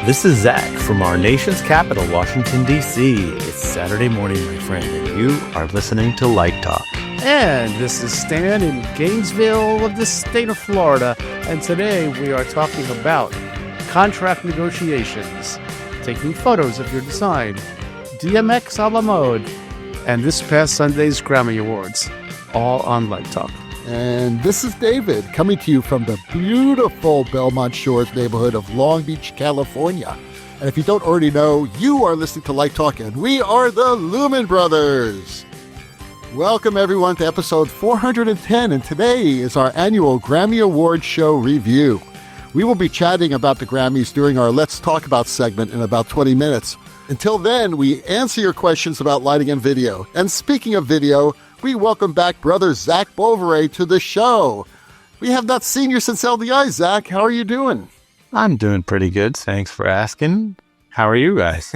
This is Zach from our nation's capital, Washington, D.C. It's Saturday morning, my friend, and you are listening to Light Talk. And this is Stan in Gainesville of the state of Florida. And today we are talking about contract negotiations, taking photos of your design, DMX a la mode, and this past Sunday's Grammy Awards, all on Light Talk. And this is David, coming to you from the beautiful Belmont Shores neighborhood of Long Beach, California. And if you don't already know, you are listening to Light Talk, and we are the Lumen Brothers. Welcome, everyone, to episode 410, and today is our annual Grammy Awards show review. We will be chatting about the Grammys during our Let's Talk About segment in about 20 minutes. Until then, we answer your questions about lighting and video. And speaking of video, we welcome back brother Zach Bovary to the show. We have not seen you since LDI, Zach. How are you doing? I'm doing pretty good. Thanks for asking. How are you guys?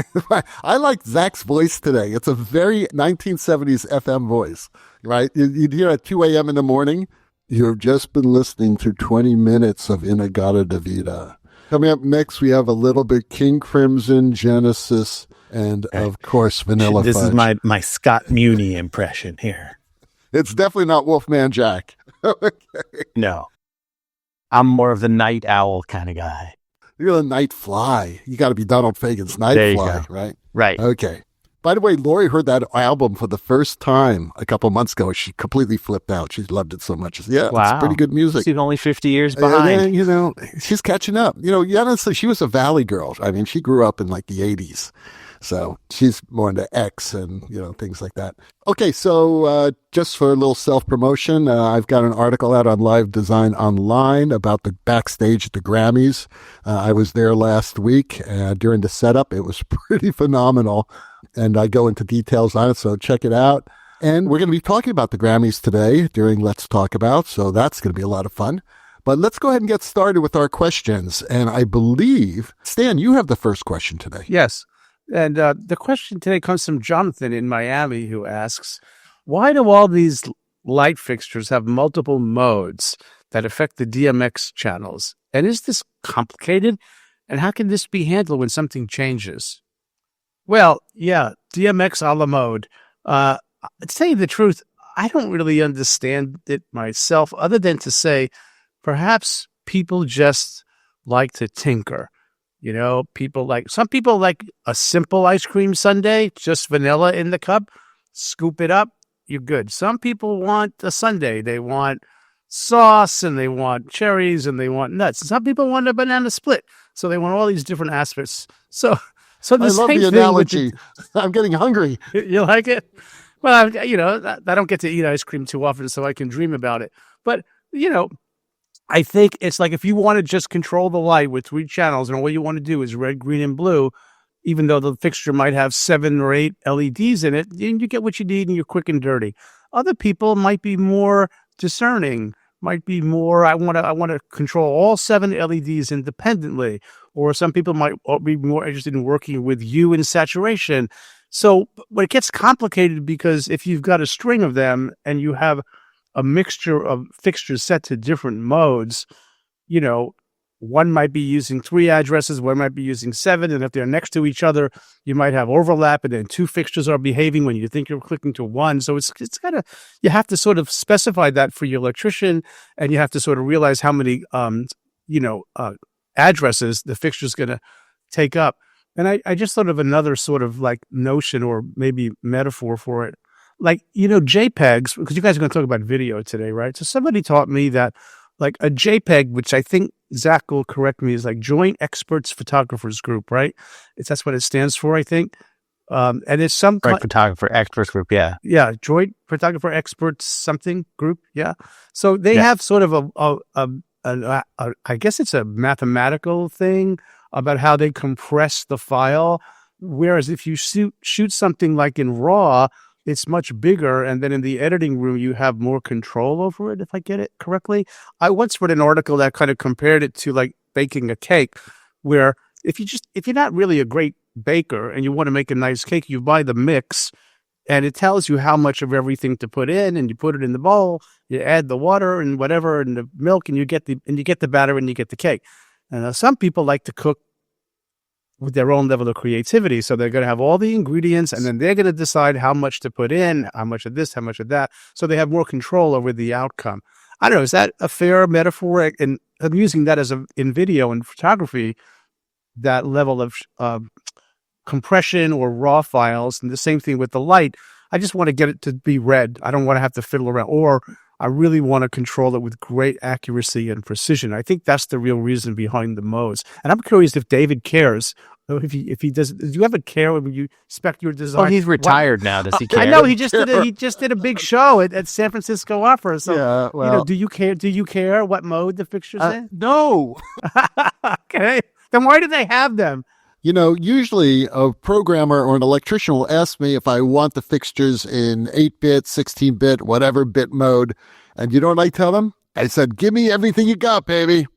I like Zach's voice today. It's a very 1970s FM voice, right? You'd hear at 2 a.m. in the morning, you've just been listening to 20 minutes of Inagata Davida. Coming up next, we have a little bit King Crimson, Genesis, and of course, Vanilla This Fudge. is my Scott Muni impression here. It's definitely not Wolfman Jack. Okay. No. I'm more of the night owl kind of guy. You're the Nightfly. You got to be Donald Fagen's There you Nightfly, go. right? Right. Okay. By the way, Lori heard that album for the first time a couple months ago. She completely flipped out. She loved it so much. Yeah, Wow. It's pretty good music. She's only 50 years behind. She's catching up. Honestly, she was a Valley girl. I mean, she grew up in like the 80s. So she's more into X and, things like that. Okay, so just for a little self-promotion, I've got an article out on Live Design Online about the backstage at the Grammys. I was there last week during the setup. It was pretty phenomenal, and I go into details on it, so check it out. And we're going to be talking about the Grammys today during Let's Talk About, so that's going to be a lot of fun. But let's go ahead and get started with our questions. And I believe, Stan, you have the first question today. Yes. And the question today comes from Jonathan in Miami, who asks, why do all these light fixtures have multiple modes that affect the DMX channels? And is this complicated? And how can this be handled when something changes? Well, yeah, DMX a la mode. To tell you the truth, I don't really understand it myself, other than to say perhaps people just like to tinker. Some people like a simple ice cream sundae, just vanilla in the cup, scoop it up, you're good. Some people want a sundae. They want sauce and they want cherries and they want nuts. Some people want a banana split. So they want all these different aspects. So I love the analogy. I'm getting hungry. You like it? Well, I don't get to eat ice cream too often, so I can dream about it. But, I think it's like if you want to just control the light with 3 channels and all you want to do is red, green, and blue, even though the fixture might have 7 or 8 LEDs in it, you get what you need and you're quick and dirty. Other people might be more discerning, might be more, I want to control all 7 LEDs independently. Or some people might be more interested in working with hue and saturation. So when it gets complicated, because if you've got a string of them and you have a mixture of fixtures set to different modes, one might be using 3 addresses, one might be using 7, and if they're next to each other, you might have overlap, and then 2 fixtures are behaving when you think you're clicking to 1. So it's kind of, you have to sort of specify that for your electrician, and you have to sort of realize how many, addresses the fixture's going to take up. And I just thought of another sort of like notion or maybe metaphor for it. Like, JPEGs, because you guys are going to talk about video today, right? So somebody taught me that like a JPEG, which I think Zach will correct me, is like Joint Experts Photographers Group, right? That's what it stands for, I think. And it's some Right, Photographer Experts Group, yeah. Yeah, Joint Photographer Experts something group, yeah. So they have sort of I guess it's a mathematical thing about how they compress the file. Whereas if you shoot something like in RAW, it's much bigger, and then in the editing room, you have more control over it, if I get it correctly. I once read an article that kind of compared it to like baking a cake, where if you're not really a great baker and you want to make a nice cake, you buy the mix, and it tells you how much of everything to put in, and you put it in the bowl, you add the water and whatever, and the milk, and you get the batter, and you get the cake. And some people like to cook with their own level of creativity. So they're going to have all the ingredients, and then they're going to decide how much to put in, how much of this, how much of that. So they have more control over the outcome. I don't know. Is that a fair metaphor? And I'm using that as in video and photography, that level of compression or raw files, and the same thing with the light. I just want to get it to be red. I don't want to have to fiddle around, or I really want to control it with great accuracy and precision. I think that's the real reason behind the modes. And I'm curious if David cares. If he does, do you ever care when you spec your design? Oh, he's retired now. Does he care? I know he just did a big show at San Francisco Opera. So Yeah, well, do you care? Do you care what mode the fixture's in? no. Okay, then why do they have them? Usually a programmer or an electrician will ask me if I want the fixtures in 8-bit, 16-bit, whatever bit mode. And you know what I tell them? I said, give me everything you got, baby.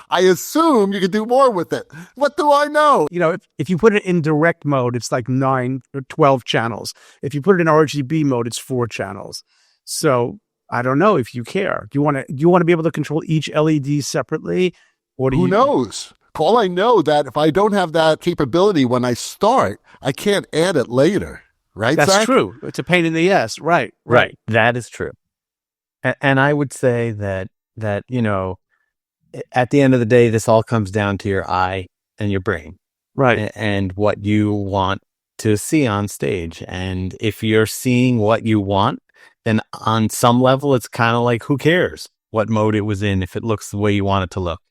I assume you can do more with it. What do I know? If you put it in direct mode, it's like 9 or 12 channels. If you put it in RGB mode, it's 4 channels. So I don't know if you care. Do you want to be able to control each LED separately? Or Who knows? All I know that if I don't have that capability when I start, I can't add it later. Right? That's Zach? true. It's a pain in the ass. Right. That is true. And I would say that at the end of the day, this all comes down to your eye and your brain. Right. And what you want to see on stage. And if you're seeing what you want, then on some level, it's kind of like, who cares what mode it was in if it looks the way you want it to look?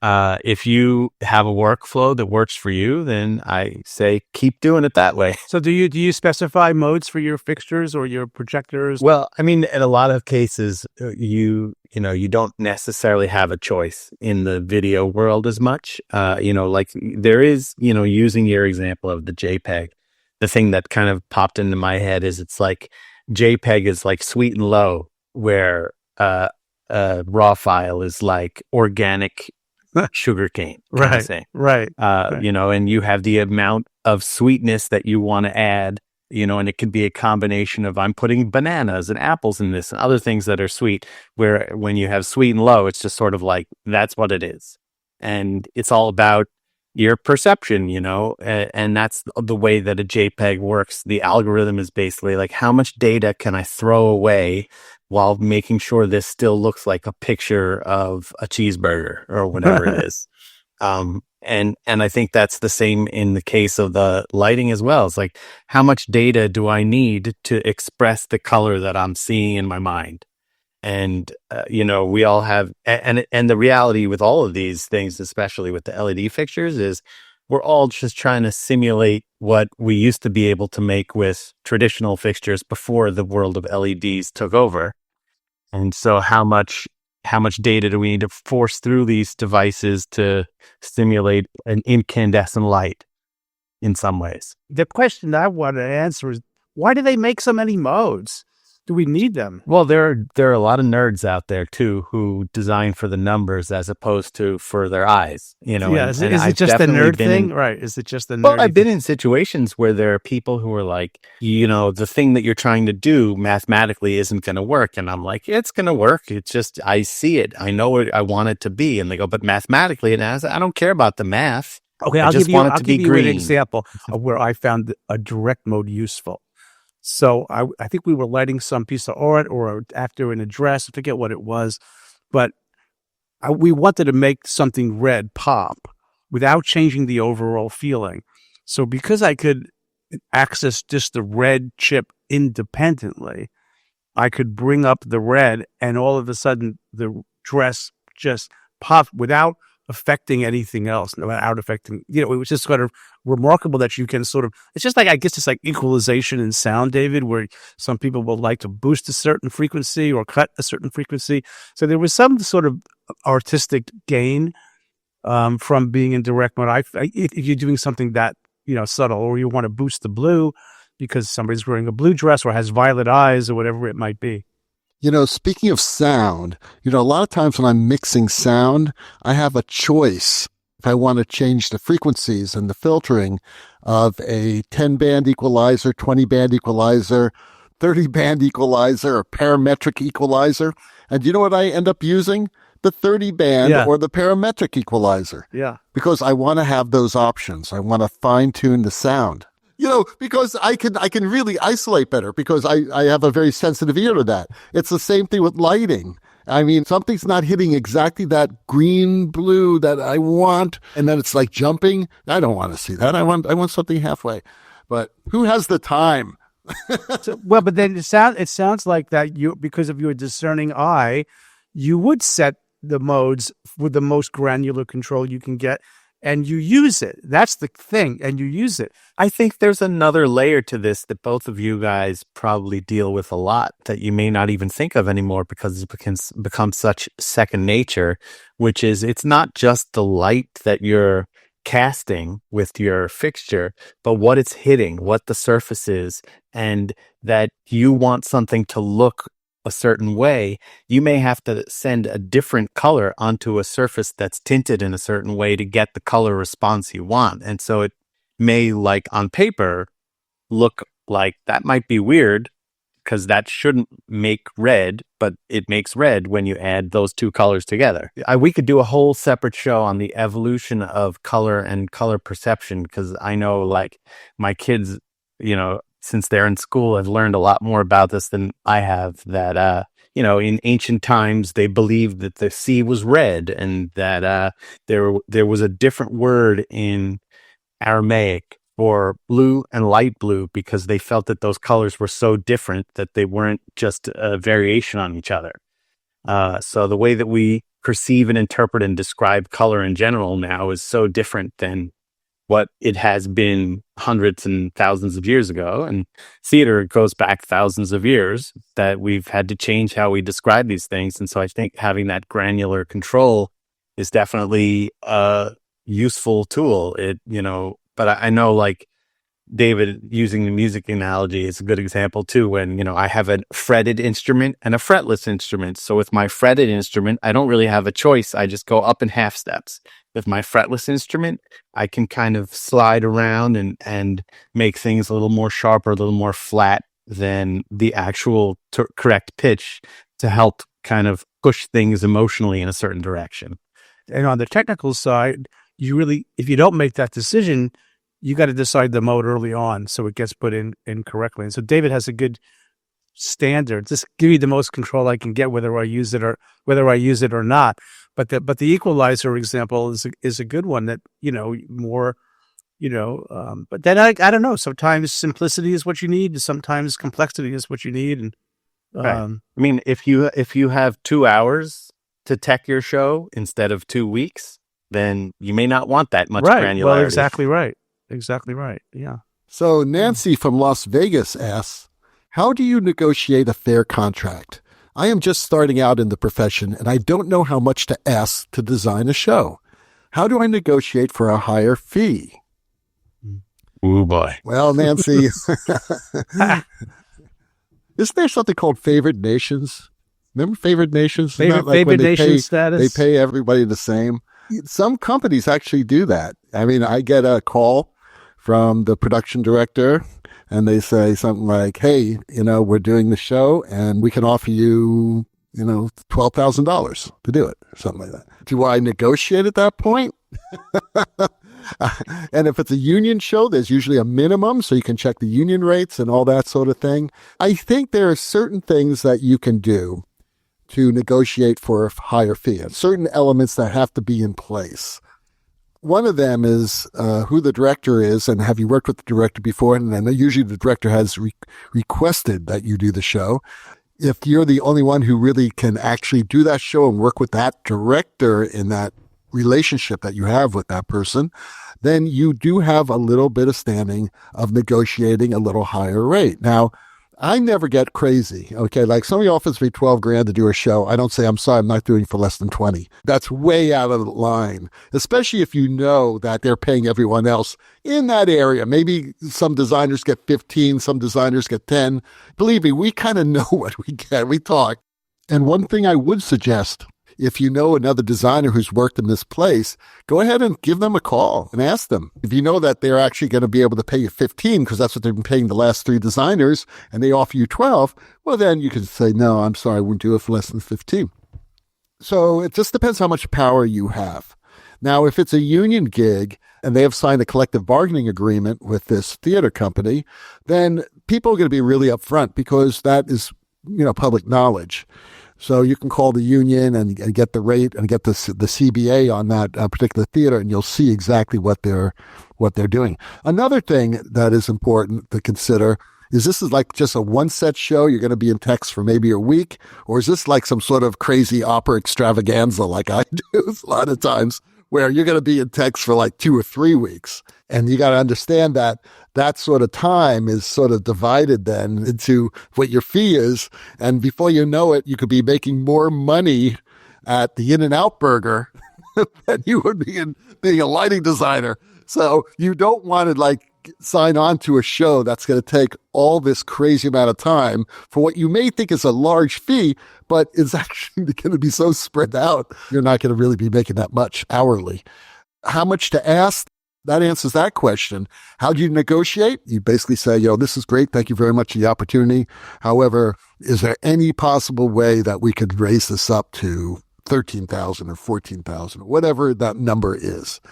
If you have a workflow that works for you, then I say keep doing it that way. So do you specify modes for your fixtures or your projectors? Well, I mean, in a lot of cases, you don't necessarily have a choice in the video world as much. Like there is, using your example of the JPEG, the thing that kind of popped into my head is it's like JPEG is like sweet and low, where raw file is like organic sugarcane, right? And you have the amount of sweetness that you want to add, and it could be a combination of I'm putting bananas and apples in this and other things that are sweet, where when you have sweet and low, it's just sort of like, that's what it is. And it's all about your perception, and that's the way that a JPEG works. The algorithm is basically like, how much data can I throw away while making sure this still looks like a picture of a cheeseburger or whatever it is. And I think that's the same in the case of the lighting as well. It's like, how much data do I need to express the color that I'm seeing in my mind? And, we all have, and the reality with all of these things, especially with the LED fixtures, is we're all just trying to simulate what we used to be able to make with traditional fixtures before the world of LEDs took over. And so how much data do we need to force through these devices to stimulate an incandescent light in some ways? The question I want to answer is, why do they make so many modes? Do we need them? Well, there are a lot of nerds out there too who design for the numbers as opposed to for their eyes. Yeah, is it just a nerd thing? Right? Is it just a nerd? Well, I've been in situations where there are people who are like, the thing that you're trying to do mathematically isn't going to work, and I'm like, it's going to work. It's just I see it, I know what I want it to be, and they go, but mathematically, and I don't care about the math. Okay, I'll give you an example of where I found a direct mode useful. So I think we were lighting some piece of art or after an address, I forget what it was, but we wanted to make something red pop without changing the overall feeling. So because I could access just the red chip independently, I could bring up the red and all of a sudden the dress just popped without affecting anything else, without affecting, it was just sort of remarkable that you can sort of, it's just like, I guess it's like equalization in sound, David, where some people will like to boost a certain frequency or cut a certain frequency. So there was some sort of artistic gain from being in direct mode. If you're doing something that, subtle, or you want to boost the blue because somebody's wearing a blue dress or has violet eyes or whatever it might be. Speaking of sound, a lot of times when I'm mixing sound, I have a choice. If I want to change the frequencies and the filtering of a 10-band equalizer, 20-band equalizer, 30-band equalizer, or parametric equalizer. And you know what I end up using? the 30 band Yeah. or the parametric equalizer. Yeah. Because I want to have those options. I want to fine tune the sound. Because I can really isolate better because I have a very sensitive ear to that. It's the same thing with lighting. I mean, something's not hitting exactly that green blue that I want, and then it's like jumping. I don't want to see that. I want something halfway. But who has the time? But then it sounds like that because of your discerning eye, you would set the modes with the most granular control you can get, and you use it. That's the thing, and you use it. I think there's another layer to this that both of you guys probably deal with a lot that you may not even think of anymore because it becomes such second nature, which is it's not just the light that you're casting with your fixture, but what it's hitting, what the surface is, and that you want something to look a certain way, you may have to send a different color onto a surface that's tinted in a certain way to get the color response you want. And so it may, like on paper, look like that might be weird because that shouldn't make red, but it makes red when you add those two colors together. We could do a whole separate show on the evolution of color and color perception because I know like my kids, since they're in school, have learned a lot more about this than I have. That, in ancient times, they believed that the sea was red and that there was a different word in Aramaic for blue and light blue because they felt that those colors were so different that they weren't just a variation on each other. So the way that we perceive and interpret and describe color in general now is so different than what it has been hundreds and thousands of years ago. And theater goes back thousands of years that we've had to change how we describe these things. And so I think having that granular control is definitely a useful tool. But I know like David using the music analogy is a good example too. When, I have a fretted instrument and a fretless instrument. So with my fretted instrument, I don't really have a choice. I just go up in half steps. With my fretless instrument, I can kind of slide around and make things a little more sharp or a little more flat than the actual correct pitch to help kind of push things emotionally in a certain direction. And on the technical side, if you don't make that decision, you got to decide the mode early on so it gets put in correctly. And so David has a good standard. Just give me the most control I can get, whether I use it or not. But the equalizer example is a good one that, more, but then I don't know. Sometimes simplicity is what you need. Sometimes complexity is what you need. And right. I mean, if you have 2 hours to tech your show instead of 2 weeks, then you may not want that much granularity. Well, exactly right. Exactly right. Yeah. So Nancy from Las Vegas asks, how do you negotiate a fair contract? I am just starting out in the profession and I don't know how much to ask to design a show. How do I negotiate for a higher fee? Oh boy. Well, Nancy, isn't there something called favored nations? Remember favored nations? Favored nation status? They pay everybody the same. Some companies actually do that. I mean, I get a call from the production director and they say something like, hey, we're doing the show and we can offer you, $12,000 to do it, or something like that. Do I negotiate at that point? And if it's a union show, there's usually a minimum, so you can check the union rates and all that sort of thing. I think there are certain things that you can do to negotiate for a higher fee, and certain elements that have to be in place. One of them is who the director is, and have you worked with the director before? And then usually the director has requested that you do the show. If you're the only one who really can actually do that show and work with that director in that relationship that you have with that person, then you do have a little bit of standing of negotiating a little higher rate. Now, I never get crazy. Okay. Like somebody offers me $12,000 to do a show. I don't say, I'm sorry, I'm not doing it for less than 20. That's way out of the line, especially if you know that they're paying everyone else in that area. Maybe some designers get 15, some designers get 10. Believe me, we kind of know what we get. We talk. And one thing I would suggest, if you know another designer who's worked in this place, go ahead and give them a call and ask them. If you know that they're actually going to be able to pay you 15 because that's what they've been paying the last 3 designers and they offer you 12, well, then you can say, no, I'm sorry, I wouldn't do it for less than 15. So it just depends how much power you have. Now, if it's a union gig and they have signed a collective bargaining agreement with this theater company, then people are going to be really upfront because that is, public knowledge. So you can call the union and get the rate and get the CBA on that particular theater, and you'll see exactly what they're doing. Another thing that is important to consider is this like just a one set show? You're going to be in Texas for maybe a week, or is this like some sort of crazy opera extravaganza like I do a lot of times, where you're going to be in Texas for like 2 or 3 weeks? And you got to understand that sort of time is sort of divided then into what your fee is. And before you know it, you could be making more money at the In-N-Out Burger than you would be in being a lighting designer. So you don't want to sign on to a show that's going to take all this crazy amount of time for what you may think is a large fee, but it's actually going to be so spread out, you're not going to really be making that much hourly. How much to ask? That answers that question. How do you negotiate? You basically say, this is great. Thank you very much for the opportunity. However, is there any possible way that we could raise this up to 13,000 or 14,000 or whatever that number is?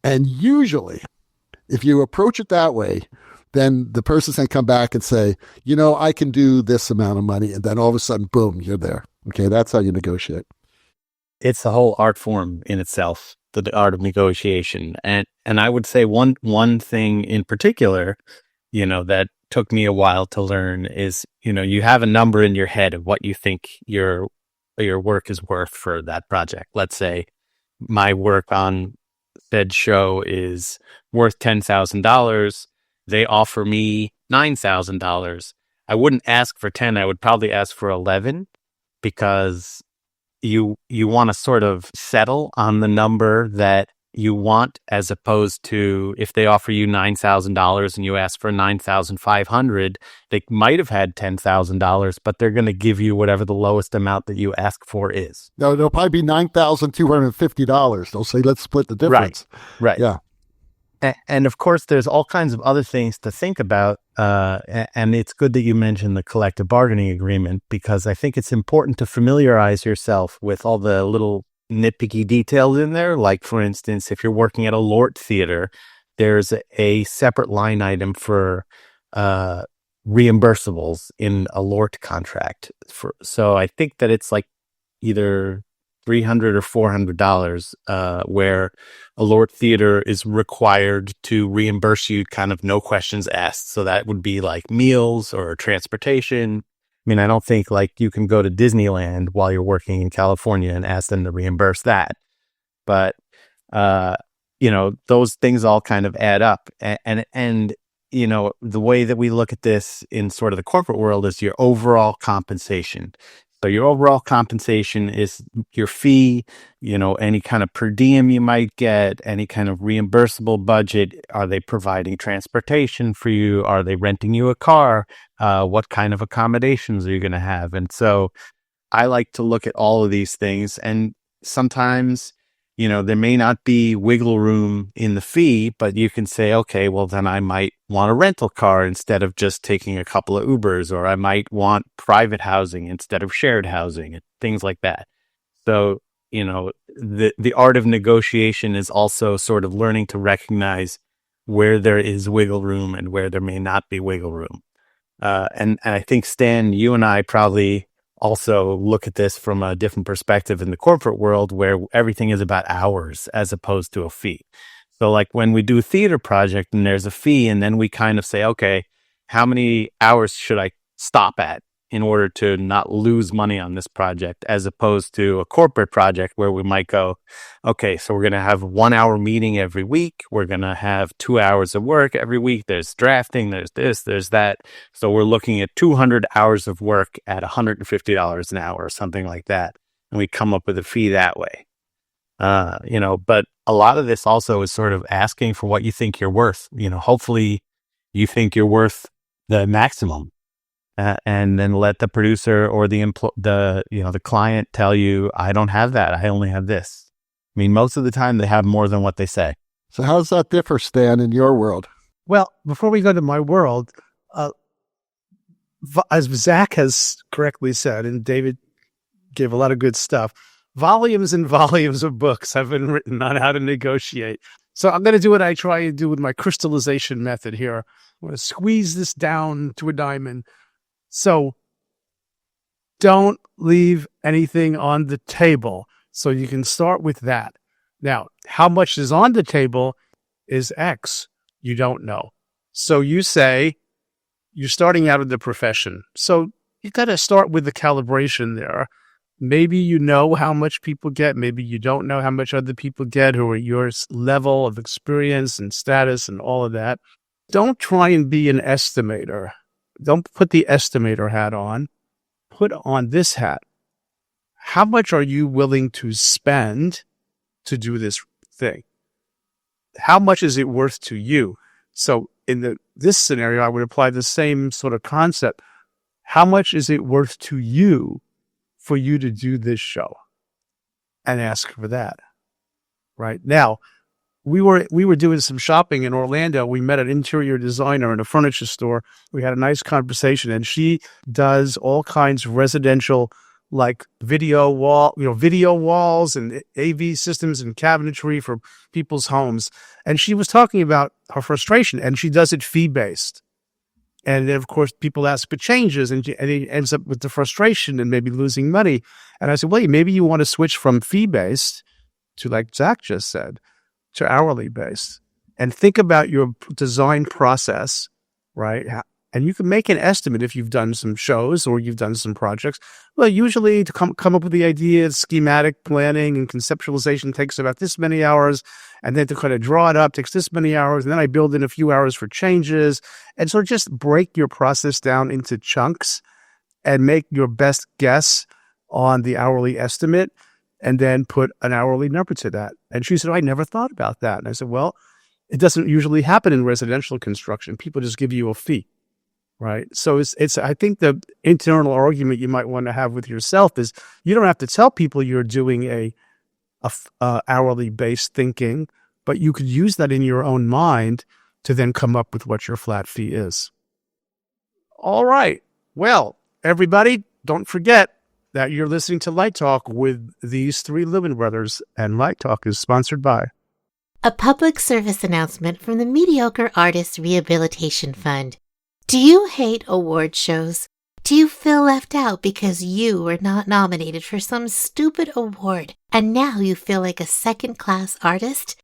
And usually, if you approach it that way, then the person can come back and say, I can do this amount of money. And then all of a sudden, boom, you're there. Okay, that's how you negotiate. It's a whole art form in itself, the art of negotiation. And I would say one thing in particular, that took me a while to learn is, you have a number in your head of what you think your work is worth for that project. Let's say my work on said show is worth $10,000. They offer me $9,000. I wouldn't ask for 10. I would probably ask for 11 because you want to sort of settle on the number that you want, as opposed to if they offer you $9,000 and you ask for $9,500, they might have had $10,000, but they're going to give you whatever the lowest amount that you ask for is. No, it'll probably be $9,250. They'll say, let's split the difference. Right. Yeah. And of course, there's all kinds of other things to think about. And it's good that you mentioned the collective bargaining agreement, because I think it's important to familiarize yourself with all the little nitpicky details in there. Like, for instance, if you're working at a Lort theater, there's a separate line item for reimbursables in a Lort contract. So I think that it's like either $300 or $400, where a Lort theater is required to reimburse you kind of no questions asked. So that would be like meals or transportation. I mean, I don't think you can go to Disneyland while you're working in California and ask them to reimburse that. But, those things all kind of add up. And the way that we look at this in sort of the corporate world is your overall compensation. So your overall compensation is your fee, any kind of per diem you might get, any kind of reimbursable budget. Are they providing transportation for you? Are they renting you a car? What kind of accommodations are you going to have? And so I like to look at all of these things. And sometimes, there may not be wiggle room in the fee, but you can say, okay, well, then I might want a rental car instead of just taking a couple of Ubers, or I might want private housing instead of shared housing, and things like that. So, the art of negotiation is also sort of learning to recognize where there is wiggle room and where there may not be wiggle room. And I think, Stan, you and I probably also look at this from a different perspective in the corporate world, where everything is about hours as opposed to a fee. So like when we do a theater project and there's a fee, and then we kind of say, okay, how many hours should I stop at in order to not lose money on this project, as opposed to a corporate project where we might go, okay, so we're going to have 1 hour meeting every week. We're going to have 2 hours of work every week. There's drafting, there's this, there's that. So we're looking at 200 hours of work at $150 an hour or something like that. And we come up with a fee that way. But a lot of this also is sort of asking for what you think you're worth. Hopefully you think you're worth the maximum. And then let the producer or the client tell you, I don't have that. I only have this. I mean, most of the time they have more than what they say. So how does that differ, Stan, in your world? Well, before we go to my world, as Zach has correctly said, and David gave a lot of good stuff, volumes and volumes of books have been written on how to negotiate. So I'm going to do what I try to do with my crystallization method here. I'm going to squeeze this down to a diamond. So don't leave anything on the table. So you can start with that. Now, how much is on the table is X. You don't know. So you say you're starting out in the profession. So you got to start with the calibration there. Maybe you know how much people get. Maybe you don't know how much other people get who are your level of experience and status and all of that. Don't try and be an estimator. Don't put the estimator hat on. Put on this hat. How much are you willing to spend to do this thing? How much is it worth to you? So in this scenario, I would apply the same sort of concept. How much is it worth to you for you to do this show? And ask for that. Right now, we were doing some shopping in Orlando. We met an interior designer in a furniture store. We had a nice conversation, and she does all kinds of residential, like video walls and AV systems and cabinetry for people's homes. And she was talking about her frustration, and she does it fee-based. And then, of course, people ask for changes, and he ends up with the frustration and maybe losing money. And I said, well, maybe you want to switch from fee-based to, like Zach just said, to hourly-based. And think about your design process, right? And you can make an estimate if you've done some shows or you've done some projects. Well, usually to come up with the idea, schematic planning and conceptualization takes about this many hours. And then to kind of draw it up takes this many hours. And then I build in a few hours for changes. And so just break your process down into chunks and make your best guess on the hourly estimate and then put an hourly number to that. And she said, I never thought about that. And I said, well, it doesn't usually happen in residential construction. People just give you a fee. Right. So it's I think the internal argument you might want to have with yourself is you don't have to tell people you're doing a hourly based thinking, but you could use that in your own mind to then come up with what your flat fee is. All right. Well, everybody, don't forget that you're listening to Light Talk with these three Lumen Brothers, and Light Talk is sponsored by a public service announcement from the Mediocre Artists Rehabilitation Fund. Do you hate award shows? Do you feel left out because you were not nominated for some stupid award and now you feel like a second-class artist?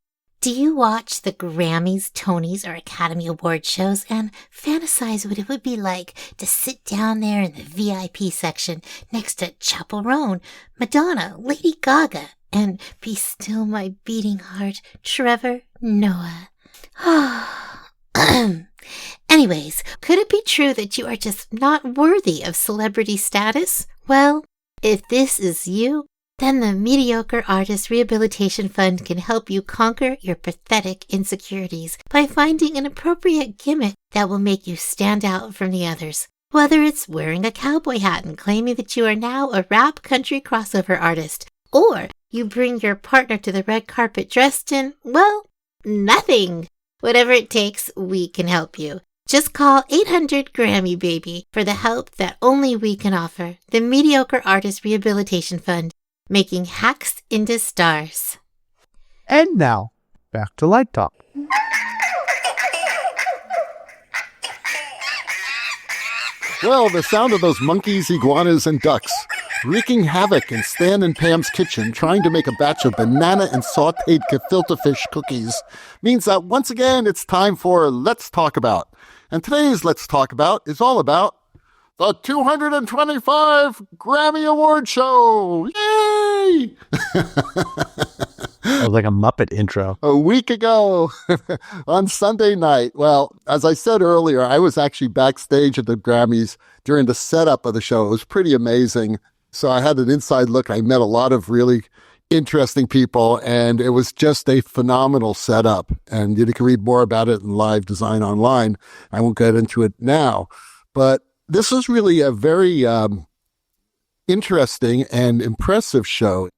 Do you watch the Grammys, Tonys, or Academy Award shows and fantasize what it would be like to sit down there in the VIP section next to Chappell Rone, Madonna, Lady Gaga, and be still my beating heart, Trevor Noah? Anyways, could it be true that you are just not worthy of celebrity status? Well, if this is you, then the Mediocre Artist Rehabilitation Fund can help you conquer your pathetic insecurities by finding an appropriate gimmick that will make you stand out from the others. Whether it's wearing a cowboy hat and claiming that you are now a rap country crossover artist, or you bring your partner to the red carpet dressed in, well, nothing. Whatever it takes, we can help you. Just call 800-GRAMMY-BABY for the help that only we can offer. The Mediocre Artist Rehabilitation Fund, making hacks into stars. And now, back to Light Talk. Well, the sound of those monkeys, iguanas, and ducks wreaking havoc in Stan and Pam's kitchen trying to make a batch of banana and sauteed gefilte fish cookies means that once again it's time for Let's Talk About. And today's Let's Talk About is all about the 225 Grammy Award Show. Yay! It was like a Muppet intro. A week ago on Sunday night. Well, as I said earlier, I was actually backstage at the Grammys during the setup of the show. It was pretty amazing. So I had an inside look. I met a lot of really interesting people, and it was just a phenomenal setup. And you can read more about it in Live Design Online. I won't get into it now. But this was really a very interesting and impressive show.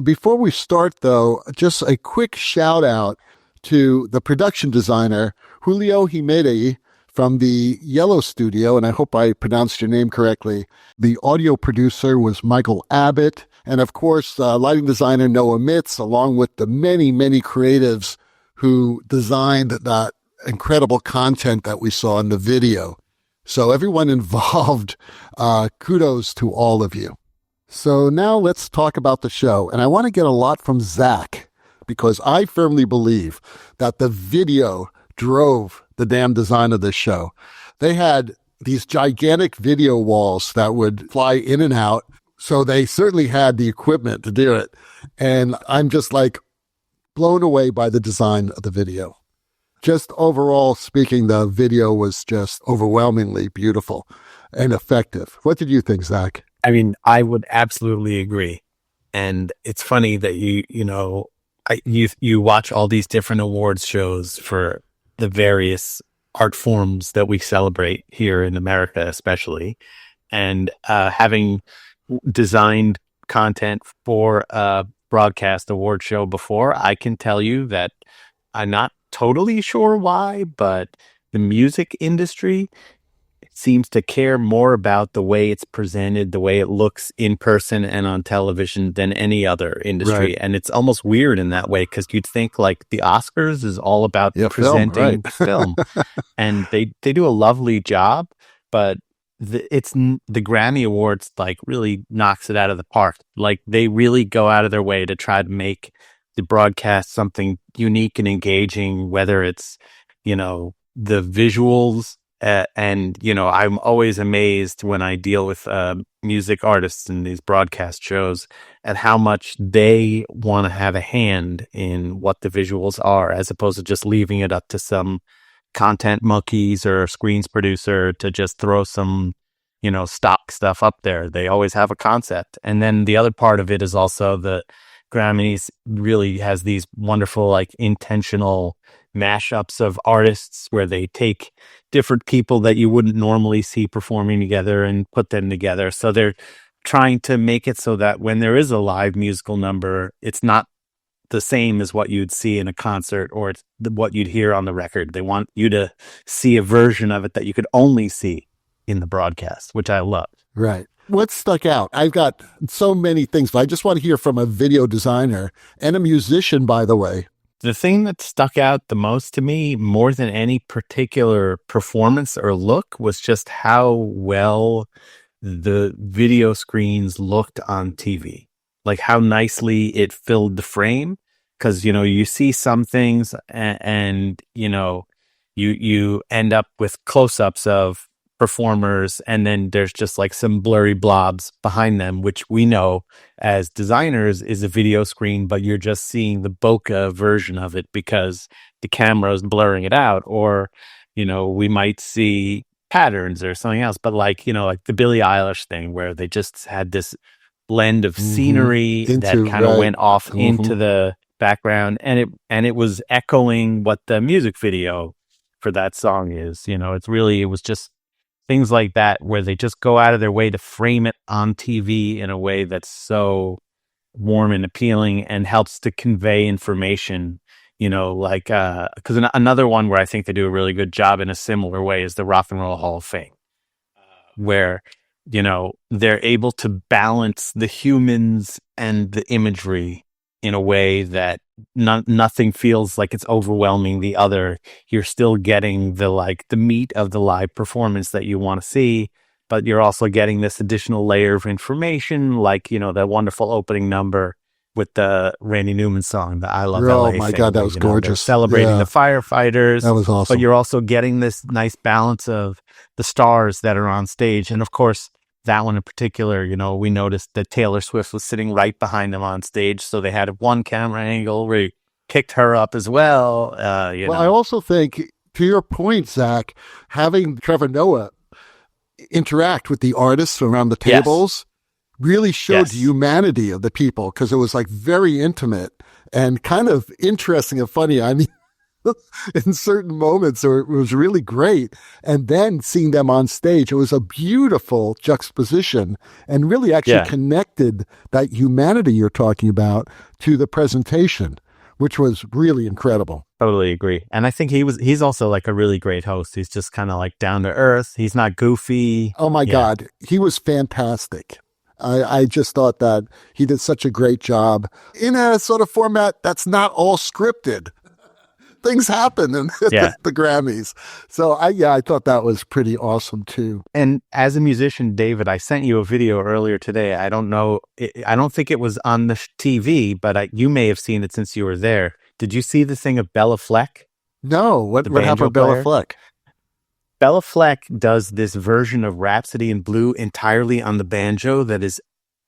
Before we start, though, just a quick shout out to the production designer, Julio Jimenez, from the Yellow Studio, and I hope I pronounced your name correctly. The audio producer was Michael Abbott, And of course, lighting designer Noah Mitz, along with the many, many creatives who designed that incredible content that we saw in the video. So everyone involved, kudos to all of you. So now let's talk about the show. And I want to get a lot from Zach, because I firmly believe that the video drove the damn design of this show. They had these gigantic video walls that would fly in and out. So they certainly had the equipment to do it. And I'm just like blown away by the design of the video. Just overall speaking, the video was just overwhelmingly beautiful and effective. What did you think, Zach? I mean, I would absolutely agree. And it's funny that you watch all these different awards shows for the various art forms that we celebrate here in America, especially, and having designed content for a broadcast award show before, I can tell you that I'm not totally sure why, but the music industry seems to care more about the way it's presented, the way it looks in person and on television than any other industry. Right. And it's almost weird in that way, because you'd think like the Oscars is all about presenting film. And they do a lovely job, but the Grammy Awards like really knocks it out of the park. Like they really go out of their way to try to make the broadcast something unique and engaging, whether it's, the visuals, and I'm always amazed when I deal with music artists in these broadcast shows at how much they want to have a hand in what the visuals are, as opposed to just leaving it up to some content monkeys or a screens producer to just throw some stock stuff up there. They always have a concept. And then the other part of it is also the Grammys really has these wonderful like intentional mashups of artists where they take different people that you wouldn't normally see performing together and put them together. So they're trying to make it so that when there is a live musical number, it's not the same as what you'd see in a concert or it's what you'd hear on the record. They want you to see a version of it that you could only see in the broadcast, which I love. Right. What stuck out? I've got so many things, but I just want to hear from a video designer and a musician, by the way. The thing that stuck out the most to me, more than any particular performance or look, was just how well the video screens looked on TV. Like how nicely it filled the frame. Because, you see some things and you end up with close-ups of performers, and then there's just like some blurry blobs behind them, which we know as designers is a video screen, but you're just seeing the bokeh version of it because the camera is blurring it out. Or, we might see patterns or something else, but like the Billie Eilish thing where they just had this blend of scenery that kind of went off into the background, and it was echoing what the music video for that song is. It was just things like that where they just go out of their way to frame it on TV in a way that's so warm and appealing and helps to convey information, because another one where I think they do a really good job in a similar way is the Rock and Roll Hall of Fame, where, they're able to balance the humans and the imagery in a way that nothing feels like it's overwhelming the other. You're still getting the meat of the live performance that you want to see, but you're also getting this additional layer of information, like, that wonderful opening number with the Randy Newman song, the I Love LA. Oh my God, that was gorgeous. Celebrating the firefighters. That was awesome. But you're also getting this nice balance of the stars that are on stage. And of course, that one in particular, we noticed that Taylor Swift was sitting right behind them on stage. So they had one camera angle where he picked her up as well. I also think, to your point, Zach, having Trevor Noah interact with the artists around the tables really showed the humanity of the people, because it was like very intimate and kind of interesting and funny. I mean, in certain moments it was really great. And then seeing them on stage, it was a beautiful juxtaposition and really actually connected that humanity you're talking about to the presentation, which was really incredible. Totally agree. And I think he's also like a really great host. He's just kind of like down to earth. He's not goofy. Oh my God. He was fantastic. I just thought that he did such a great job in a sort of format that's not all scripted. Things happen in the Grammys. So I thought that was pretty awesome too. And as a musician, David, I sent you a video earlier today. I don't know. I don't think it was on the TV, but you may have seen it since you were there. Did you see the thing of Bella Fleck? No. What happened to Bella Fleck? Bella Fleck does this version of Rhapsody in Blue entirely on the banjo that is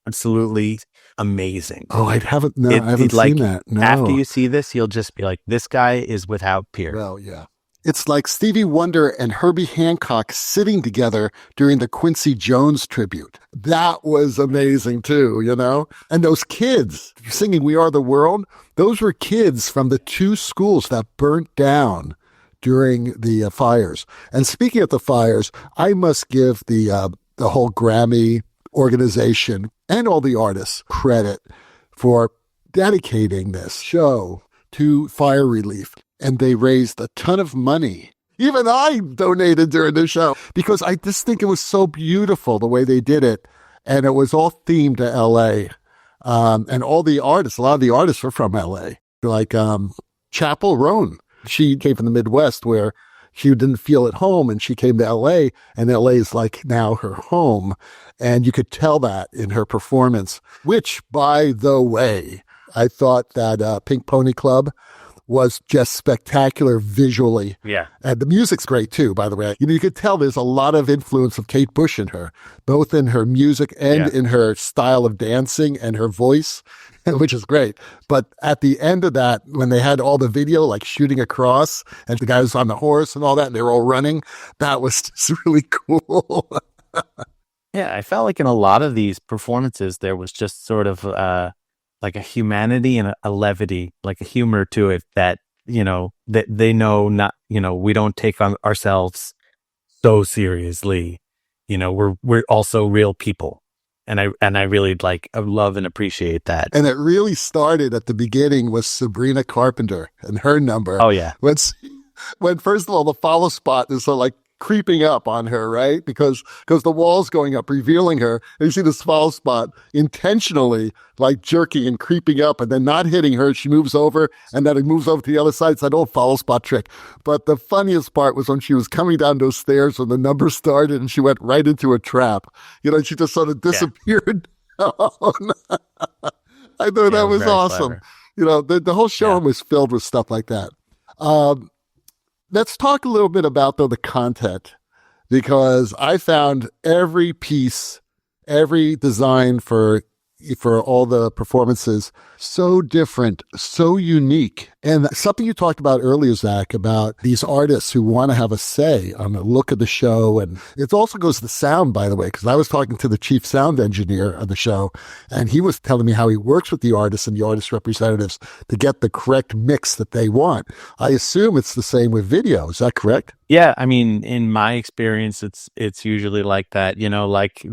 absolutely amazing. Oh, I haven't seen that. No. After you see this, you'll just be like, this guy is without peer. Well, yeah. It's like Stevie Wonder and Herbie Hancock sitting together during the Quincy Jones tribute. That was amazing too, you know? And those kids singing We Are the World, those were kids from the 2 schools that burnt down during the fires. And speaking of the fires, I must give the whole Grammy organization and all the artists credit for dedicating this show to fire relief. And they raised a ton of money. Even I donated during the show because I just think it was so beautiful the way they did it. And it was all themed to LA. And all the artists, a lot of the artists were from LA, like Chappell Rone. She came from the Midwest where she didn't feel at home, and she came to LA, and LA is like now her home. And you could tell that in her performance, which, by the way, I thought that Pink Pony Club was just spectacular visually. Yeah. And the music's great too, by the way. You know, you could tell there's a lot of influence of Kate Bush in her, both in her music and in her style of dancing and her voice, which is great. But at the end of that, when they had all the video, like shooting across, and the guy was on the horse and all that, and they were all running, that was just really cool. Yeah, I felt like in a lot of these performances, there was just sort of like a humanity and a levity, like a humor to it that, you know, that they know not, you know, we don't take on ourselves so seriously. You know, we're also real people. And I really I love and appreciate that. And it really started at the beginning with Sabrina Carpenter and her number. Oh, yeah. When first of all, the follow spot is sort of like creeping up on her, right? Because the wall's going up, revealing her. And you see this follow spot intentionally like jerking and creeping up and then not hitting her. She moves over and then it moves over to the other side. It's that old follow spot trick. But the funniest part was when she was coming down those stairs when the number started and she went right into a trap. You know, she just sort of disappeared. Yeah. Oh, no. I thought that was awesome. Clever. You know, the whole show was filled with stuff like that. Let's talk a little bit about, though, the content, because I found every piece, every design for all the performances so different, so unique. And something you talked about earlier, Zach, about these artists who want to have a say on the look of the show. And it also goes to sound, by the way, because I was talking to the chief sound engineer of the show, and he was telling me how he works with the artists and the artist representatives to get the correct mix that they want. I assume it's the same with video. Is that correct? Yeah. I mean, in my experience, it's usually like that, you know, like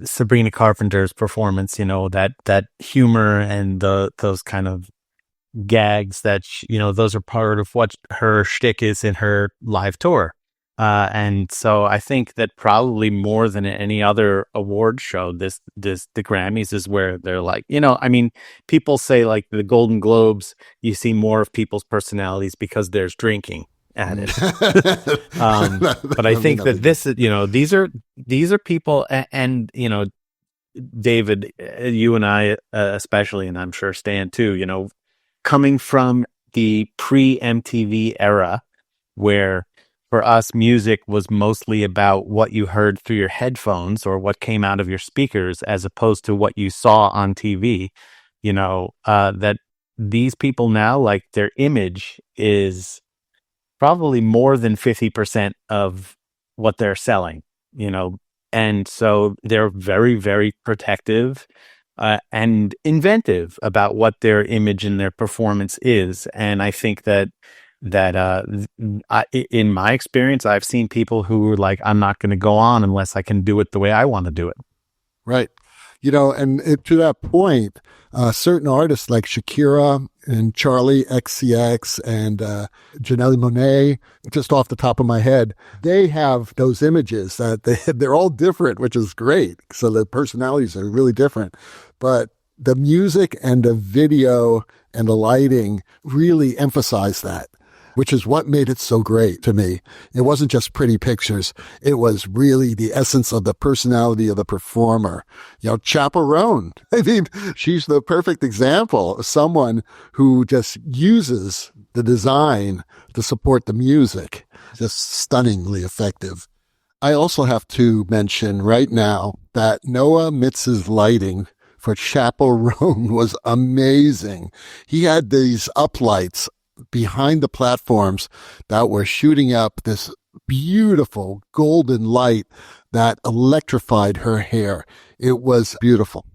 Sabrina Carpenter's performance, you know, that humor and those kind of gags that, you know, those are part of what her shtick is in her live tour. And so I think that probably more than any other award show, the Grammys is where they're like, you know, I mean, people say like the Golden Globes, you see more of people's personalities because there's drinking at it. But I think that this is, you know, these are people, and you know, David, you and I especially, and I'm sure Stan too, you know, coming from the pre-MTV era where for us music was mostly about what you heard through your headphones or what came out of your speakers as opposed to what you saw on TV, you know, that these people now, like, their image is probably more than 50% of what they're selling, you know, and so they're very, very protective and inventive about what their image and their performance is. And I think that in my experience, I've seen people who are like, I'm not going to go on unless I can do it the way I want to do it. Right. You know, and to that point, certain artists like Shakira and Charlie XCX and Janelle Monáe, just off the top of my head, they have those images that they're all different, which is great. So the personalities are really different. But the music and the video and the lighting really emphasize that, which is what made it so great to me. It wasn't just pretty pictures. It was really the essence of the personality of the performer. Chappell Rone. I mean, she's the perfect example of someone who just uses the design to support the music. Just stunningly effective. I also have to mention right now that Noah Mitz's lighting for Chappell Rone was amazing. He had these uplights behind the platforms that were shooting up this beautiful golden light that electrified her hair. It was beautiful.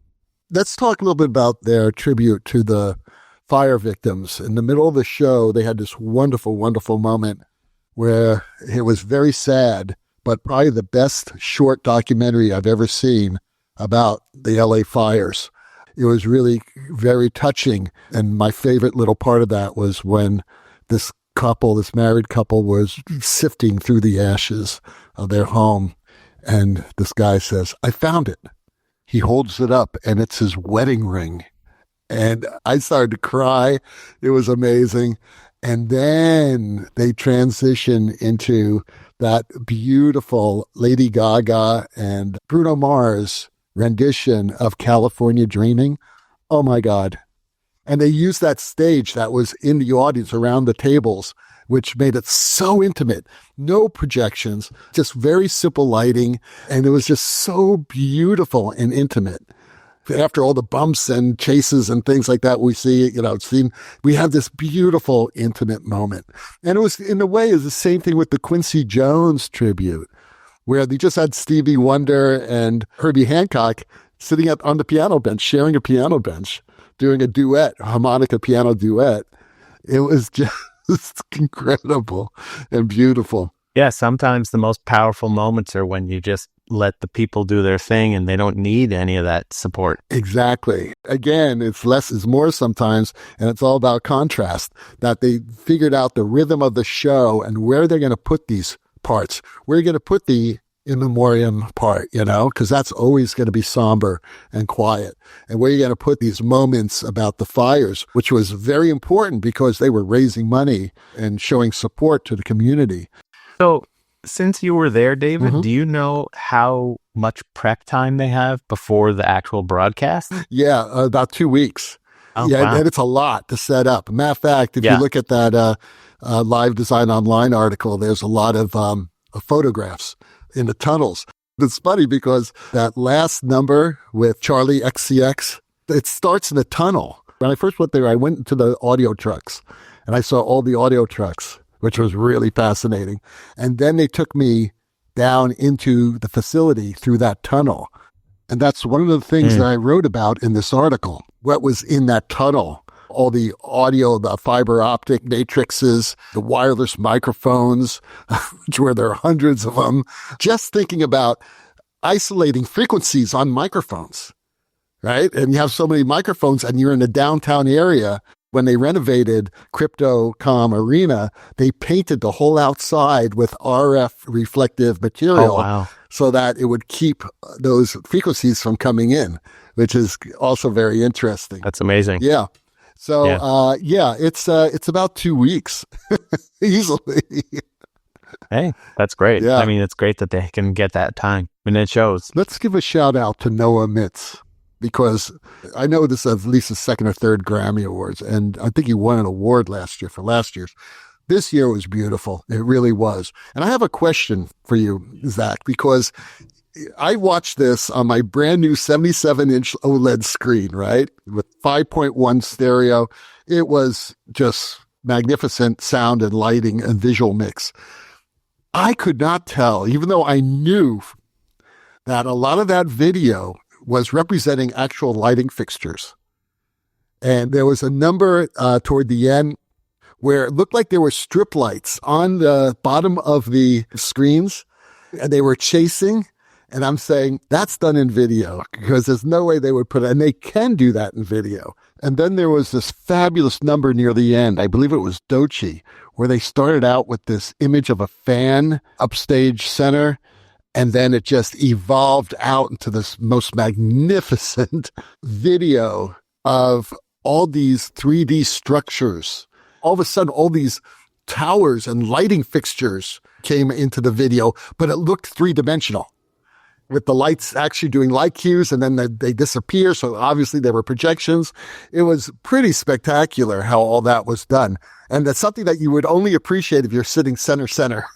Let's talk a little bit about their tribute to the fire victims. In the middle of the show, they had this wonderful, wonderful moment where it was very sad, but probably the best short documentary I've ever seen about the LA fires. It was really very touching. And my favorite little part of that was when this married couple, was sifting through the ashes of their home. And this guy says, "I found it." He holds it up and it's his wedding ring. And I started to cry. It was amazing. And then they transition into that beautiful Lady Gaga and Bruno Mars rendition of California Dreaming. Oh my God. And they used that stage that was in the audience around the tables, which made it so intimate. No projections, just very simple lighting. And it was just so beautiful and intimate. After all the bumps and chases and things like that we see, we have this beautiful, intimate moment. And it was, in a way, is the same thing with the Quincy Jones tribute, where they just had Stevie Wonder and Herbie Hancock sitting on the piano bench, sharing a piano bench, doing a duet, a harmonica piano duet. It was just incredible and beautiful. Yeah, sometimes the most powerful moments are when you just let the people do their thing and they don't need any of that support. Exactly. Again, it's less is more sometimes, and it's all about contrast, that they figured out the rhythm of the show and where they're going to put these parts. Where are you going to put the in memoriam part, because that's always going to be somber and quiet. And where are you going to put these moments about the fires, which was very important because they were raising money and showing support to the community. So since you were there, David, Mm-hmm. do you know how much prep time they have before the actual broadcast? Yeah, about 2 weeks. Oh, yeah, wow. and it's a lot to set up. Matter of fact, if you look at that Live Design Online article, there's a lot of photographs in the tunnels. It's funny because that last number with Charlie XCX, it starts in the tunnel. When I first went there, I went into the audio trucks and I saw all the audio trucks, which was really fascinating. And then they took me down into the facility through that tunnel. And that's one of the things that I wrote about in this article. What was in that tunnel? All the audio, the fiber optic matrices, the wireless microphones, where there are hundreds of them. Just thinking about isolating frequencies on microphones, right? And you have so many microphones and you're in a downtown area. When they renovated Crypto.com Arena, they painted the whole outside with RF reflective material so that it would keep those frequencies from coming in, which is also very interesting. That's amazing. Yeah. So, it's about 2 weeks easily. Hey, that's great. Yeah. I mean, it's great that they can get that time, and it shows. Let's give a shout out to Noah Mitz, because I know this is at least the second or third Grammy Awards, and I think he won an award last year for last year's. This year was beautiful. It really was. And I have a question for you, Zach, because I watched this on my brand new 77-inch OLED screen, right? With 5.1 stereo. It was just magnificent sound and lighting and visual mix. I could not tell, even though I knew that a lot of that video was representing actual lighting fixtures. And there was a number toward the end where it looked like there were strip lights on the bottom of the screens, and they were chasing. And I'm saying that's done in video, because there's no way they would put it, and they can do that in video. And then there was this fabulous number near the end. I believe it was Dochi, where they started out with this image of a fan upstage center. And then it just evolved out into this most magnificent video of all these 3D structures. All of a sudden, all these towers and lighting fixtures came into the video, but it looked three-dimensional, with the lights actually doing light cues, and then they disappear. So obviously there were projections. It was pretty spectacular how all that was done. And that's something that you would only appreciate if you're sitting center,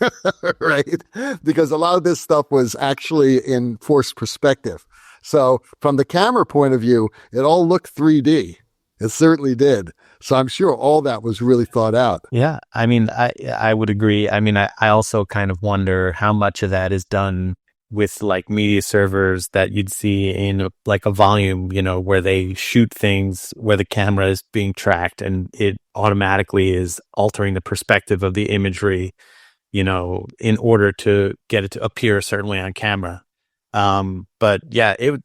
right? Because a lot of this stuff was actually in forced perspective. So from the camera point of view, it all looked 3D. It certainly did. So I'm sure all that was really thought out. Yeah. I mean, I would agree. I mean, I also kind of wonder how much of that is done with like media servers that you'd see in like a volume, you know, where they shoot things where the camera is being tracked and it automatically is altering the perspective of the imagery, you know, in order to get it to appear certainly on camera. But yeah, it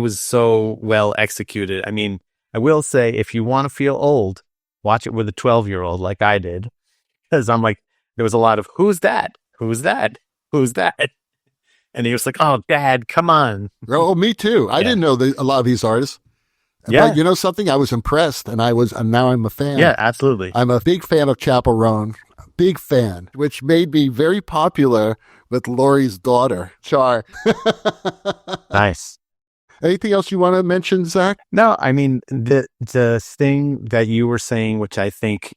was so well executed. I mean, I will say, if you want to feel old, watch it with a 12-year-old like I did, because I'm like, there was a lot of, who's that? Who's that? Who's that? And he was like, oh, Dad, come on. Oh, me too. I didn't know a lot of these artists. Yeah. But you know something? I was impressed, and now I'm a fan. Yeah, absolutely. I'm a big fan of Chappell Rone, big fan, which made me very popular with Laurie's daughter, Char. Nice. Anything else you want to mention, Zach? No, I mean, the thing that you were saying, which I think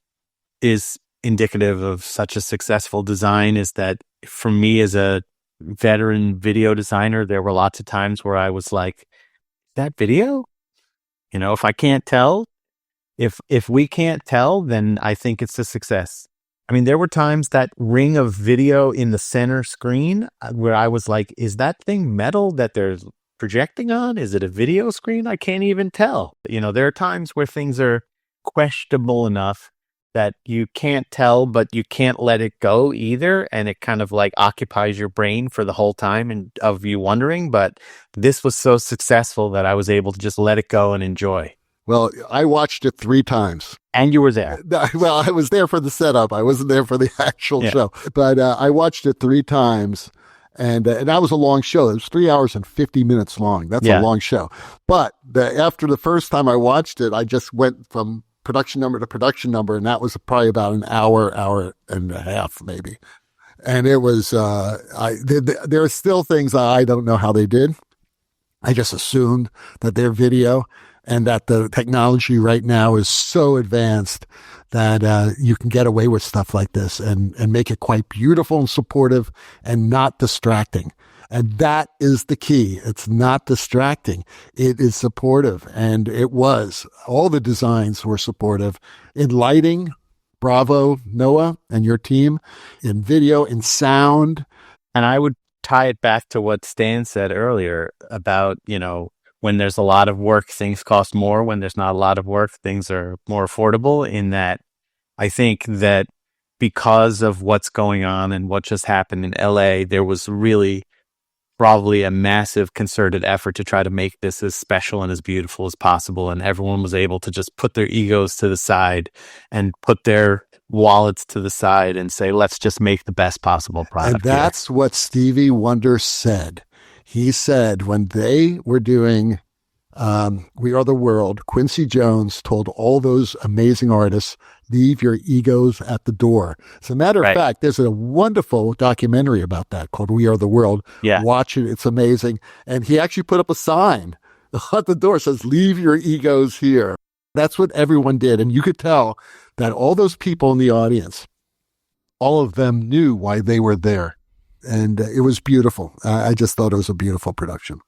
is indicative of such a successful design, is that for me as a veteran video designer, there were lots of times where I was like, that video? You know, if I can't tell, if we can't tell, then I think it's a success. I mean, there were times that ring of video in the center screen where I was like, is that thing metal that they're projecting on? Is it a video screen? I can't even tell. You know, there are times where things are questionable enough that you can't tell, but you can't let it go either. And it kind of like occupies your brain for the whole time and of you wondering. But this was so successful that I was able to just let it go and enjoy. Well, I watched it 3 times. And you were there. Well, I was there for the setup. I wasn't there for the actual show. But I watched it 3 times. And that was a long show. It was 3 hours and 50 minutes long. That's a long show. But after the first time I watched it, I just went from production number to production number, and that was probably about an hour and a half, maybe. And it was, there are still things I don't know how they did. I just assumed that their video and that the technology right now is so advanced that you can get away with stuff like this and make it quite beautiful and supportive and not distracting. And that is the key. It's not distracting. It is supportive. And it was. All the designs were supportive. In lighting, bravo, Noah and your team. In video, in sound. And I would tie it back to what Stan said earlier about, you know, when there's a lot of work, things cost more. When there's not a lot of work, things are more affordable. In that, I think that because of what's going on and what just happened in LA, there was really probably a massive concerted effort to try to make this as special and as beautiful as possible. And everyone was able to just put their egos to the side and put their wallets to the side and say, let's just make the best possible product. And that's what Stevie Wonder said. He said when they were doing We Are the World, Quincy Jones told all those amazing artists, leave your egos at the door. As a matter of fact, there's a wonderful documentary about that called We Are the World. Yeah. Watch it. It's amazing. And he actually put up a sign at the door that says, leave your egos here. That's what everyone did. And you could tell that all those people in the audience, all of them knew why they were there. And it was beautiful. I just thought it was a beautiful production.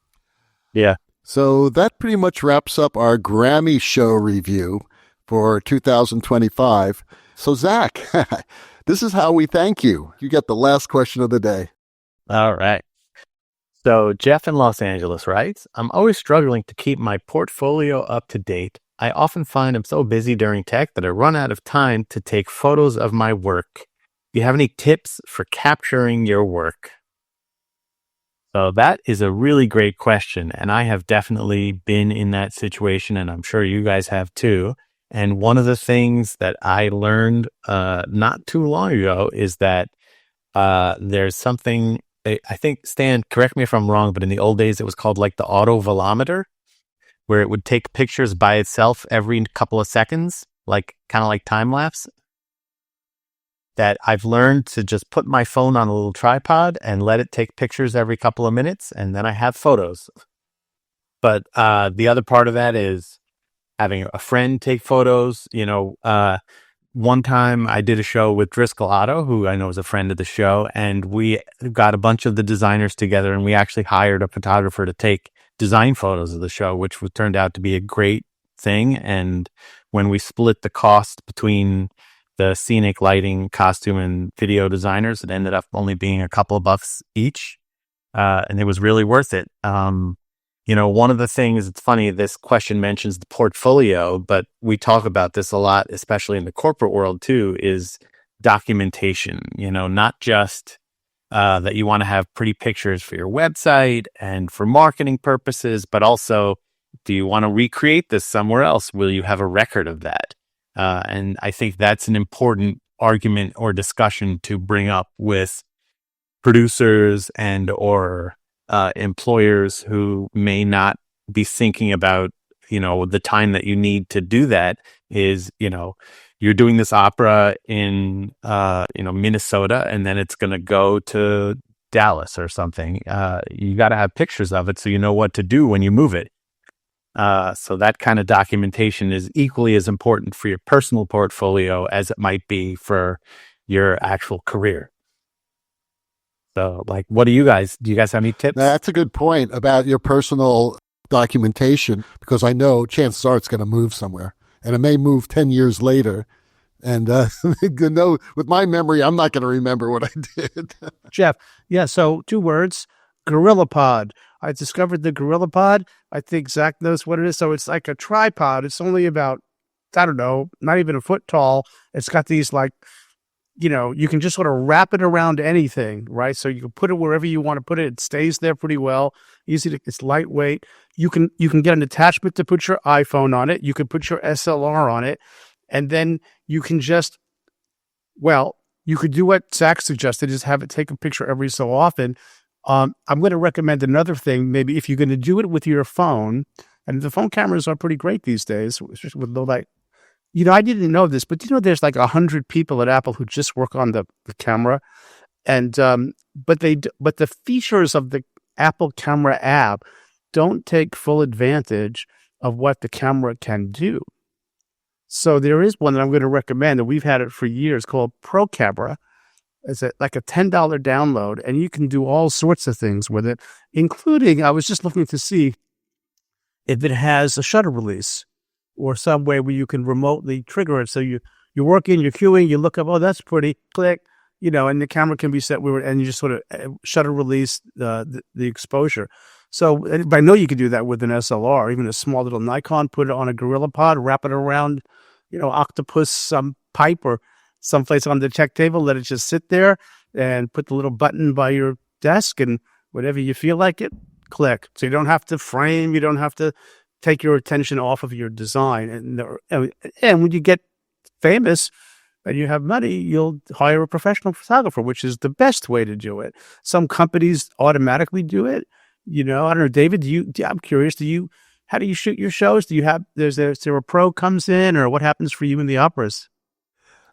Yeah. So that pretty much wraps up our Grammy Show review for 2025. So Zach, this is how we thank you. You get the last question of the day. All right. So Jeff in Los Angeles writes, I'm always struggling to keep my portfolio up to date. I often find I'm so busy during tech that I run out of time to take photos of my work. Do you have any tips for capturing your work? So So that is a really great question. And I have definitely been in that situation, and I'm sure you guys have too. And one of the things that I learned not too long ago is that there's something, I think, Stan, correct me if I'm wrong, but in the old days, it was called like the auto velometer, where it would take pictures by itself every couple of seconds, like kind of like time lapse. That I've learned to just put my phone on a little tripod and let it take pictures every couple of minutes, and then I have photos. But the other part of that is having a friend take photos. One time I did a show with Driscoll Otto, who I know is a friend of the show, and we got a bunch of the designers together, and we actually hired a photographer to take design photos of the show, which turned out to be a great thing. And when we split the cost between the scenic lighting, costume, and video designers, it ended up only being a couple of bucks each. And it was really worth it. One of the things, it's funny, this question mentions the portfolio, but we talk about this a lot, especially in the corporate world too, is documentation, not just that you want to have pretty pictures for your website and for marketing purposes, but also, do you want to recreate this somewhere else? Will you have a record of that? And I think that's an important argument or discussion to bring up with producers and or employers who may not be thinking about, the time that you need to do that is, you're doing this opera in, Minnesota, and then it's going to go to Dallas or something. You got to have pictures of it so you know what to do when you move it. So that kind of documentation is equally as important for your personal portfolio as it might be for your actual career. So, what do you guys have any tips? That's a good point about your personal documentation, because I know chances are it's going to move somewhere, and it may move 10 years later. And with my memory, I'm not going to remember what I did. Jeff, yeah, so 2 words, GorillaPod. I discovered the GorillaPod. I think Zach knows what it is. So it's like a tripod. It's only about, I don't know, not even a foot tall. It's got these you can just sort of wrap it around anything, right? So you can put it wherever you want to put it. It stays there pretty well. It's lightweight. You can get an attachment to put your iPhone on it. You can put your SLR on it. And then you can you could do what Zach suggested, is have it take a picture every so often. I'm going to recommend another thing. Maybe if you're going to do it with your phone, and the phone cameras are pretty great these days, especially with low light. I didn't know this, but there's like 100 people at Apple who just work on the camera, and but the features of the Apple Camera app don't take full advantage of what the camera can do. So there is one that I'm going to recommend, and we've had it for years, called Pro Camera. It's like a $10 download, and you can do all sorts of things with it, including, I was just looking to see if it has a shutter release or some way where you can remotely trigger it. So you're working, you're queuing, you look up, oh, that's pretty, click, and the camera can be set where, and you just sort of shutter release the exposure. So I know you can do that with an SLR, even a small little Nikon, put it on a GorillaPod, wrap it around, octopus, some pipe or someplace on the check table, let it just sit there, and put the little button by your desk, and whatever you feel like it, click. So you don't have to frame, you don't have to take your attention off of your design. And when you get famous and you have money, you'll hire a professional photographer, which is the best way to do it. Some companies automatically do it. I don't know, David, I'm curious, how do you shoot your shows? Do you have, is there a pro comes in, or what happens for you in the operas?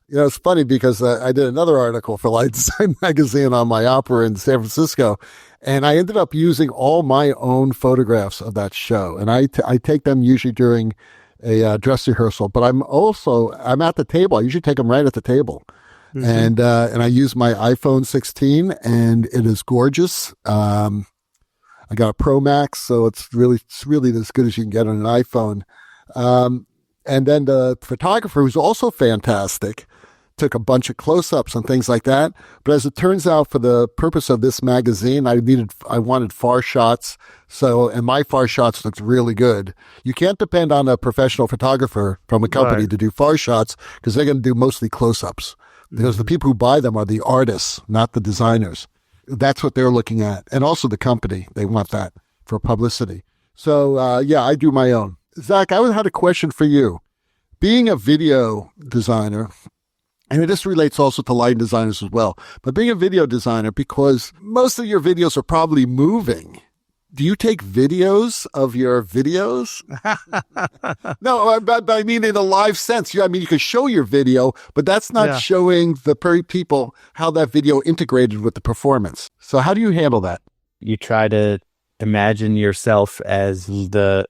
It's funny because I did another article for Light Design Magazine on my opera in San Francisco, and I ended up using all my own photographs of that show. And I take them usually during a dress rehearsal, but I'm at the table. I usually take them right at the table. Mm-hmm. And I use my iPhone 16, and it is gorgeous. I got a Pro Max, so it's really as good as you can get on an iPhone. And then the photographer, who's also fantastic, took a bunch of close-ups and things like that. But as it turns out, for the purpose of this magazine, I wanted far shots. And my far shots looked really good. You can't depend on a professional photographer from a company to do far shots, because they're going to do mostly close-ups. Because the people who buy them are the artists, not the designers. That's what they're looking at. And also the company, they want that for publicity. So, yeah, I do my own. Zach, I had a question for you. Being a video designer, and this relates also to lighting designers as well, but being a video designer, because most of your videos are probably moving, do you take videos of your videos? No, but I mean in a live sense. I mean, you can show your video, but that's not showing the people how that video integrated with the performance. So how do you handle that? You try to imagine yourself as the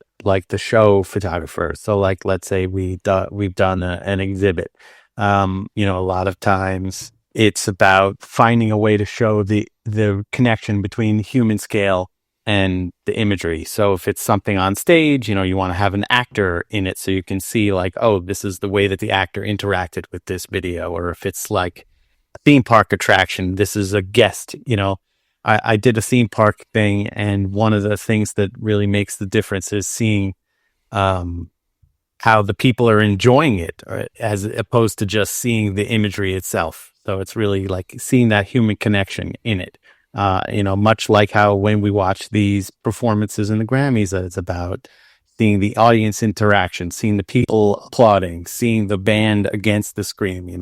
show photographer. So like, let's say we've done an exhibit. A lot of times it's about finding a way to show the connection between human scale and the imagery. So if it's something on stage, you want to have an actor in it so you can see like, oh, this is the way that the actor interacted with this video. Or if it's like a theme park attraction, this is a guest. I did a theme park thing, and one of the things that really makes the difference is seeing how the people are enjoying it, as opposed to just seeing the imagery itself. So it's really like seeing that human connection in it. Much like how when we watch these performances in the Grammys, it's about seeing the audience interaction, seeing the people applauding, seeing the band against the screen.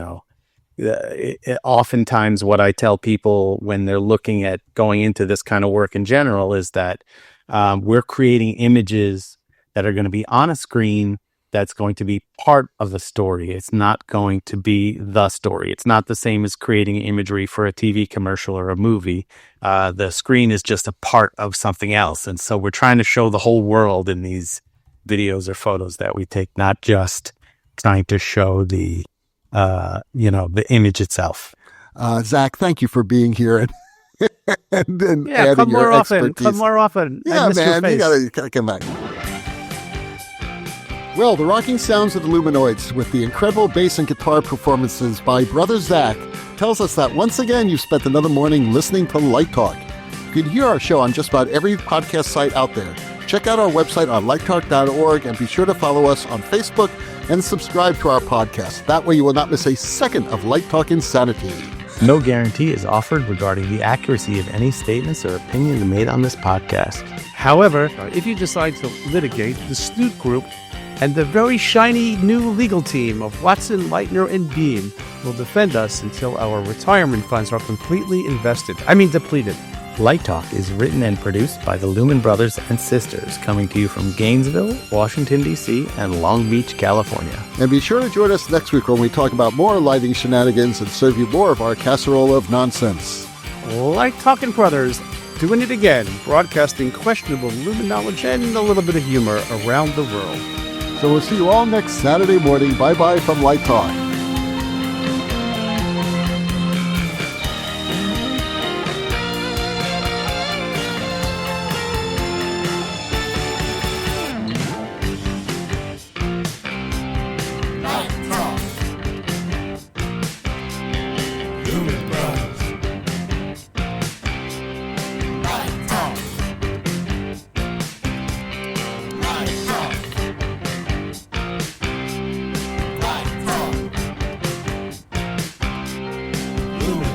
Oftentimes what I tell people when they're looking at going into this kind of work in general is that we're creating images that are going to be on a screen that's going to be part of the story. It's not going to be the story. It's not the same as creating imagery for a TV commercial or a movie. The screen is just a part of something else. And so we're trying to show the whole world in these videos or photos that we take, not just trying to show the image itself. Zach, thank you for being here and adding come more your often. expertise. Come more often. Yeah, man, you gotta come back. Well, the rocking sounds of the Luminoids with the incredible bass and guitar performances by Brother Zach tells us that once again you've spent another morning listening to Light Talk. You can hear our show on just about every podcast site out there. Check out our website on lighttalk.org and be sure to follow us on Facebook and subscribe to our podcast. That way you will not miss a second of Light Talk insanity. No guarantee is offered regarding the accuracy of any statements or opinions made on this podcast. However, if you decide to litigate, the Snoot Group and the very shiny new legal team of Watson, Leitner, and Beam will defend us until our retirement funds are completely depleted. Light Talk is written and produced by the Lumen Brothers and Sisters, coming to you from Gainesville, Washington, D.C., and Long Beach, California. And be sure to join us next week when we talk about more lighting shenanigans and serve you more of our casserole of nonsense. Light Talking Brothers, doing it again, broadcasting questionable Lumen knowledge and a little bit of humor around the world. So we'll see you all next Saturday morning. Bye-bye from Light Talk. Lumen.